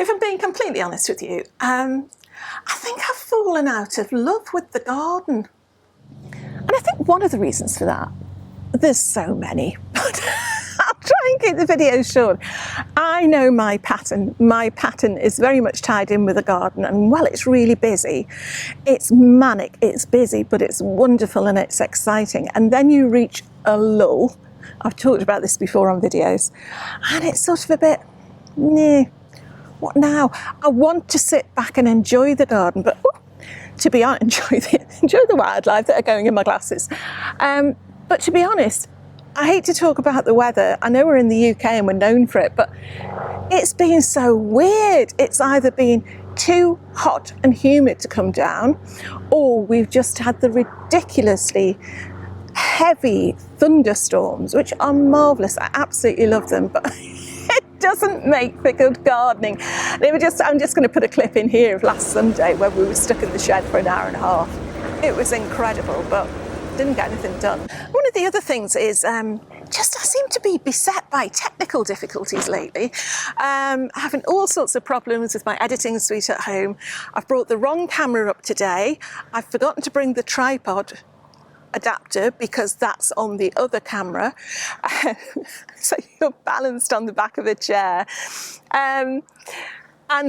if I'm being completely honest with you, I think I've fallen out of love with the garden. And I think one of the reasons for that, there's so many, but I'll try and keep the video short. I know my pattern. My pattern is very much tied in with the garden, and while it's really busy, it's manic, it's busy, but it's wonderful and it's exciting. And then you reach a lull. I've talked about this before on videos, and it's sort of a bit, nah, what now? I want to sit back and enjoy the garden, but to be honest, enjoy the wildlife that are going in my glasses. But to be honest, I hate to talk about the weather. I know we're in the UK and we're known for it, but it's been so weird. It's either been too hot and humid to come down, or we've just had the ridiculously heavy thunderstorms, which are marvellous. I absolutely love them, but it doesn't make for good gardening. I'm just going to put a clip in here of last Sunday where we were stuck in the shed for an hour and a half. It was incredible, but didn't get anything done. One of the other things is just I seem to be beset by technical difficulties lately. Having all sorts of problems with my editing suite at home. I've brought the wrong camera up today. I've forgotten to bring the tripod adapter because that's on the other camera. So you're balanced on the back of a chair. And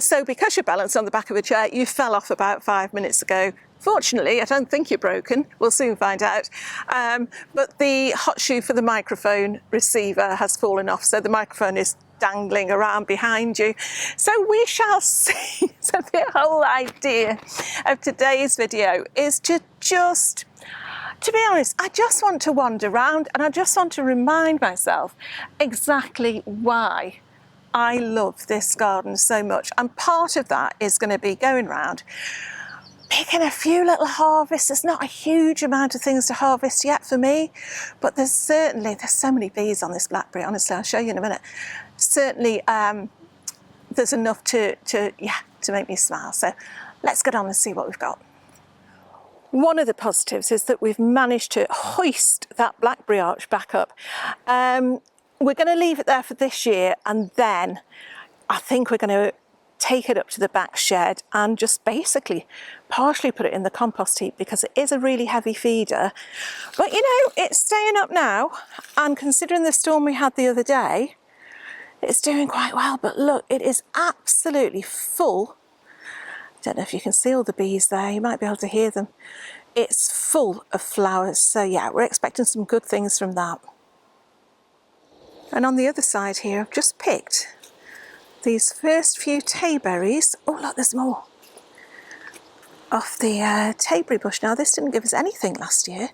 so because you're balanced on the back of a chair, you fell off about 5 minutes ago. Fortunately, I don't think you're broken. We'll soon find out. But the hot shoe for the microphone receiver has fallen off, so the microphone is dangling around behind you. So we shall see. So the whole idea of today's video is to be honest, I just want to wander around and I just want to remind myself exactly why I love this garden so much. And part of that is going to be going around, picking a few little harvests. There's not a huge amount of things to harvest yet for me, but there's so many bees on this blackberry, honestly, I'll show you in a minute. Certainly there's enough to make me smile. So let's get on and see what we've got. One of the positives is that we've managed to hoist that blackberry arch back up. We're going to leave it there for this year, and then I think we're going to take it up to the back shed and just basically partially put it in the compost heap because it is a really heavy feeder. But you know, it's staying up now, and considering the storm we had the other day, it's doing quite well. But look, it is absolutely full. I don't know if you can see all the bees there, you might be able to hear them. It's full of flowers, so yeah, we're expecting some good things from that. And on the other side here, I've just picked these first few tayberries. Oh look, there's more. Off the tayberry bush. Now this didn't give us anything last year.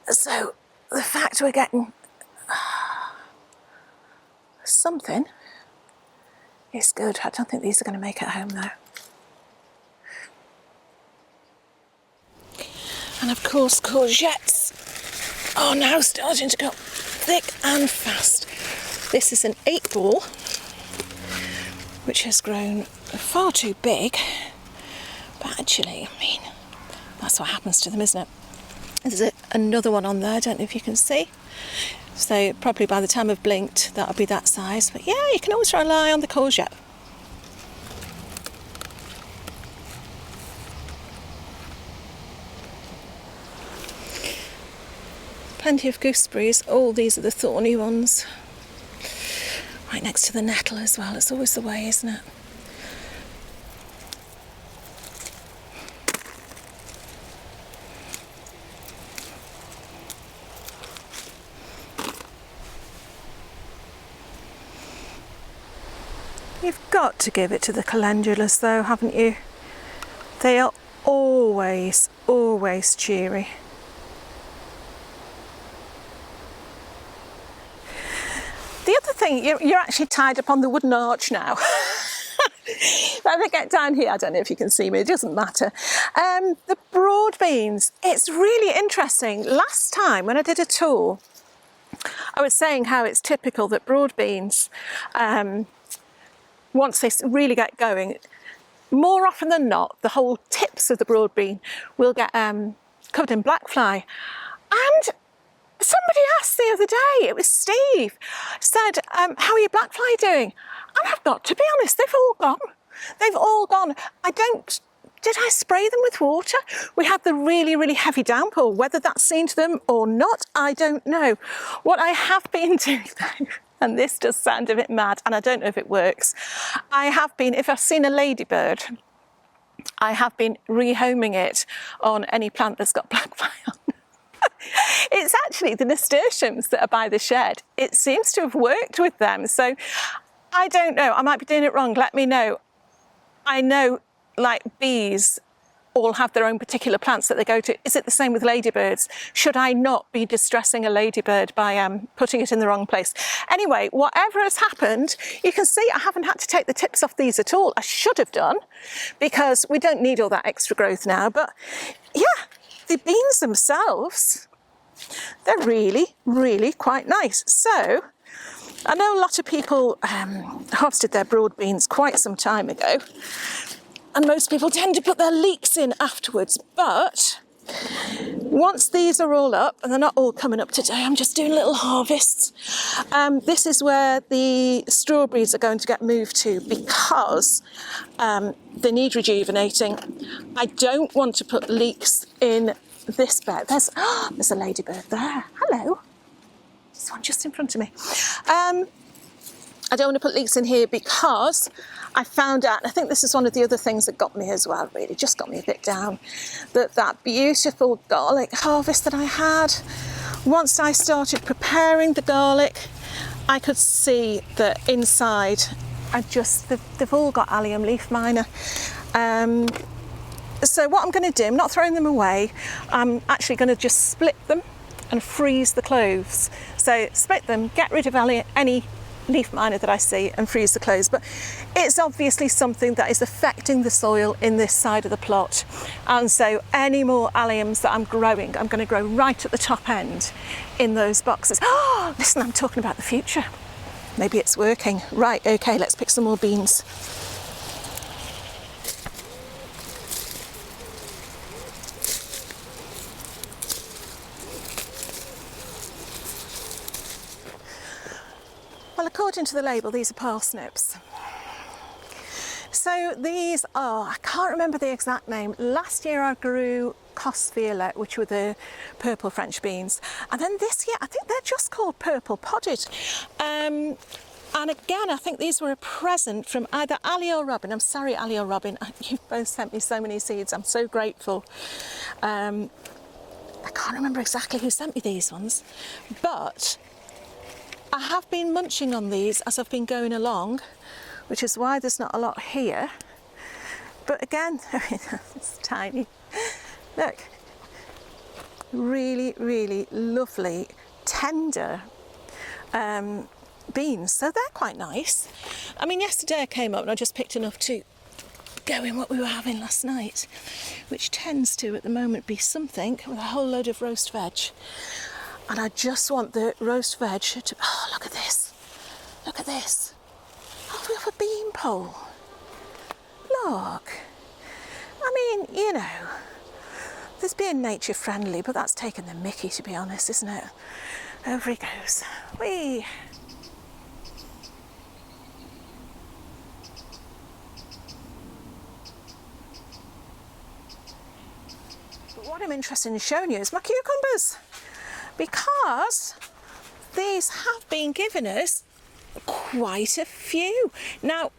So the fact we're getting something is good. I don't think these are going to make it home though. And of course, courgettes are now starting to go thick and fast. This is an 8-ball, which has grown far too big. But actually, I mean, that's what happens to them, isn't it? There's another one on there, I don't know if you can see. So probably by the time I've blinked, that'll be that size. But yeah, you can always rely on the courgette. Plenty of gooseberries. All these are the thorny ones. Right next to the nettle as well. It's always the way, isn't it? You've got to give it to the calendulas though, haven't you? They are always, always cheery. The other thing, you're actually tied up on the wooden arch now. If I ever get down here, I don't know if you can see me, it doesn't matter. The broad beans, it's really interesting. Last time when I did a tour, I was saying how it's typical that broad beans, once they really get going, more often than not, the whole tips of the broad bean will get covered in black fly. And Somebody asked the other day, it was Steve, said, how are your black fly doing? And I've got to be honest, they've all gone. They've all gone. Did I spray them with water? We had the really, really heavy downpour. Whether that's seen to them or not, I don't know. What I have been doing though, and this does sound a bit mad, and I don't know if it works, if I've seen a ladybird, I have been rehoming it on any plant that's got black fly on. It's actually the nasturtiums that are by the shed. It seems to have worked with them. So I don't know, I might be doing it wrong, let me know. I know like bees all have their own particular plants that they go to. Is it the same with ladybirds? Should I not be distressing a ladybird by putting it in the wrong place? Anyway, whatever has happened, you can see I haven't had to take the tips off these at all. I should have done, because we don't need all that extra growth now. But yeah, the beans themselves, they're really, really quite nice. So I know a lot of people harvested their broad beans quite some time ago, and most people tend to put their leeks in afterwards, but once these are all up, and they're not all coming up today, I'm just doing little harvests, this is where the strawberries are going to get moved to, because they need rejuvenating. I don't want to put leeks in this bed. There's a ladybird there. Hello. This one just in front of me. I don't want to put leeks in here because I found out, and I think this is one of the other things that got me as well, really, just got me a bit down, that beautiful garlic harvest that I had, once I started preparing the garlic, I could see that inside, they've all got allium leaf miner. So what I'm going to do, I'm not throwing them away, I'm actually going to just split them and freeze the cloves. So split them, get rid of any leaf miner that I see, and freeze the cloves. But it's obviously something that is affecting the soil in this side of the plot, and so any more alliums that I'm growing, I'm going to grow right at the top end in those boxes. Oh, listen, I'm talking about the future. Maybe it's working. Right, okay, let's pick some more beans. Well, according to the label, these are parsnips. So these are, I can't remember the exact name. Last year I grew Cos Violet, which were the purple French beans. And then this year, I think they're just called purple podded. And again, I think these were a present from either Ali or Robin. I'm sorry, Ali or Robin, you've both sent me so many seeds. I'm so grateful. I can't remember exactly who sent me these ones, but I have been munching on these as I've been going along, which is why there's not a lot here. But again, it's tiny. Look, really, really lovely, tender beans. So they're quite nice. I mean, yesterday I came up and I just picked enough to go in what we were having last night, which tends to, at the moment, be something with a whole load of roast veg. And I just want the roast veg to, oh, look at this. Look at this. Oh, we have a bean pole. Look. I mean, you know, there's being nature friendly, but that's taking the mickey, to be honest, isn't it? Over he goes. Whee! But what I'm interested in showing you is my cucumbers, because these have been giving us quite a few. Now,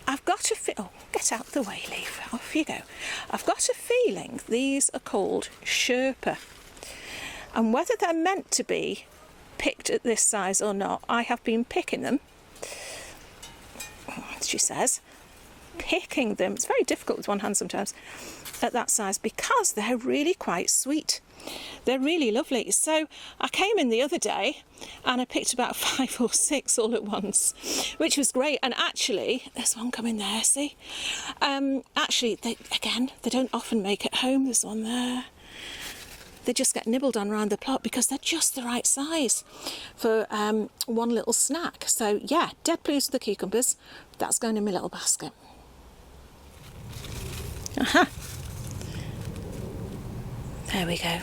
I've got a oh, get out the way, leaf. Off you go. I've got a feeling these are called Sherpa, and whether they're meant to be picked at this size or not, I have been picking them. She says, picking them. It's very difficult with one hand sometimes at that size, because they're really quite sweet. They're really lovely. So I came in the other day and I picked about 5 or 6 all at once, which was great. And actually, there's one coming there, see? Actually, they don't often make it home. There's one there. They just get nibbled on around the plot because they're just the right size for one little snack. So yeah, dead pleased with the cucumbers. That's going in my little basket. Aha. There we go.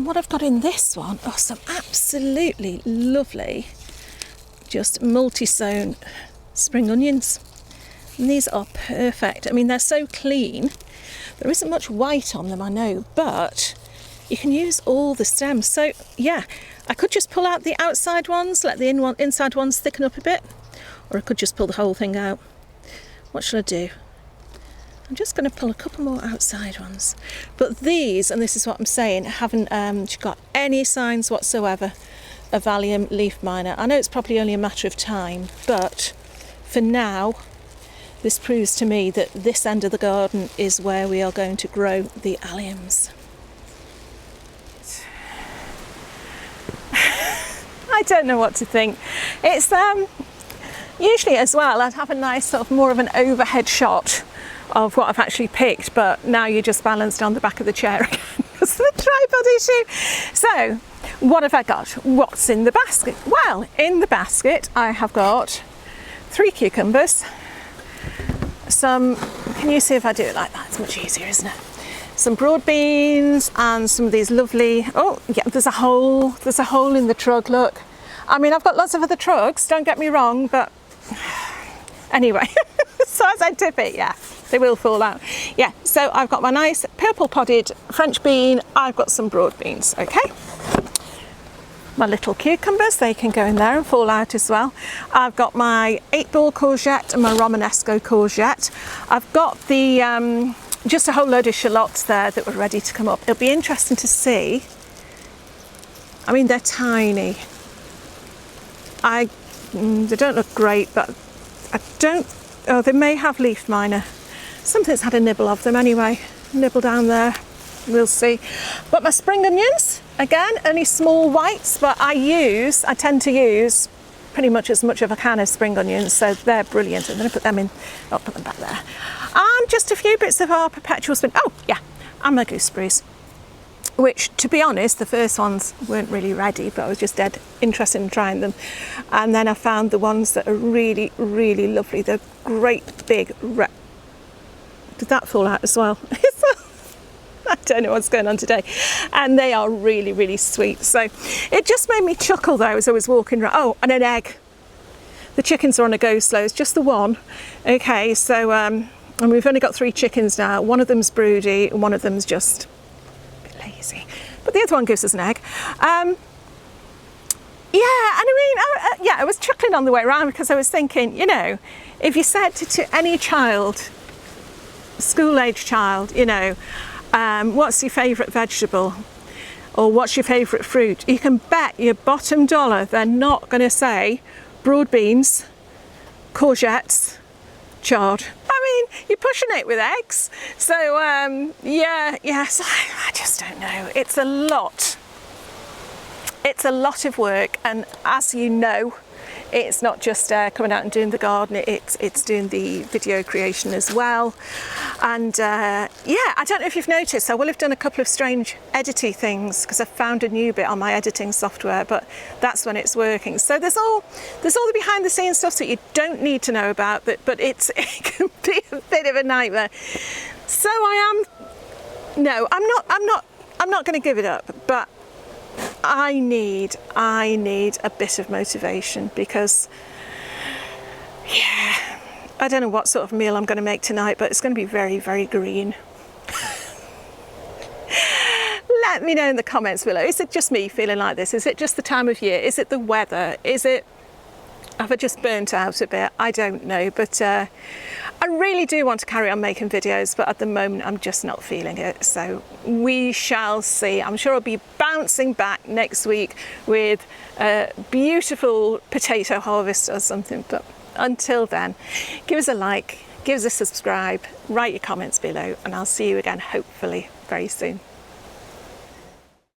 And what I've got in this one are some absolutely lovely, just multi-sown spring onions. And these are perfect. I mean, they're so clean. There isn't much white on them, I know, but you can use all the stems. So yeah, I could just pull out the outside ones, let the inside ones thicken up a bit, or I could just pull the whole thing out. What shall I do? I'm just going to pull a couple more outside ones. But these, and this is what I'm saying, haven't got any signs whatsoever of allium leaf miner. I know it's probably only a matter of time, but for now, this proves to me that this end of the garden is where we are going to grow the alliums. I don't know what to think. It's usually as well, I'd have a nice sort of more of an overhead shot of what I've actually picked, but now you're just balanced on the back of the chair again. It's the tripod issue. So what have I got? What's in the basket? Well, in the basket I have got 3 cucumbers, some, can you see if I do it like that? It's much easier, isn't it? Some broad beans and some of these lovely, oh yeah, there's a hole in the trug, look. I mean, I've got lots of other trugs, don't get me wrong, but anyway, so as I dip it, yeah, they will fall out. Yeah, so I've got my nice purple podded French bean, I've got some broad beans, okay? My little cucumbers, they can go in there and fall out as well. I've got my 8-ball courgette and my Romanesco courgette. I've got the, just a whole load of shallots there that were ready to come up. It'll be interesting to see. I mean, they're tiny. They don't look great, but I don't, oh, they may have leaf miner. Something's had a nibble of them anyway. Nibble down there, we'll see. But my spring onions, again, only small whites, but I tend to use pretty much as much of a can of spring onions, so they're brilliant. I'm going to put them in, I'll put them back there. And just a few bits of our perpetual spring, oh yeah, and my gooseberries. Which, to be honest, the first ones weren't really ready, but I was just dead interested in trying them. And then I found the ones that are really, really lovely. They're great big Did that fall out as well? I don't know what's going on today. And they are really, really sweet. So it just made me chuckle though as I was walking around. Oh, and an egg. The chickens are on a go slow. It's just the one. Okay, so and we've only got 3 chickens now. One of them's broody and one of them's just lazy, but the other one gives us an egg. Yeah, and I mean, I was chuckling on the way around because I was thinking, you know, if you said to any child, school-age child, you know, what's your favourite vegetable or what's your favourite fruit, you can bet your bottom dollar they're not going to say broad beans, courgettes, chard. I mean, you're pushing it with eggs. So so I just don't know. It's a lot. It's a lot of work, and as you know, it's not just coming out and doing the garden, it's doing the video creation as well. And yeah, I don't know if you've noticed, I will have done a couple of strange editing things because I found a new bit on my editing software, but that's when it's working. So there's all the behind the scenes stuff that you don't need to know about, but it can be a bit of a nightmare. So I'm not going to give it up, but I need a bit of motivation because, yeah, I don't know what sort of meal I'm going to make tonight, but it's going to be very, very green. Let me know in the comments below. Is it just me feeling like this? Is it just the time of year? Is it the weather? Have I just burnt out a bit? I don't know, but I really do want to carry on making videos, but at the moment I'm just not feeling it. So we shall see. I'm sure I'll be bouncing back next week with a beautiful potato harvest or something. But until then, give us a like, give us a subscribe, write your comments below, and I'll see you again hopefully very soon.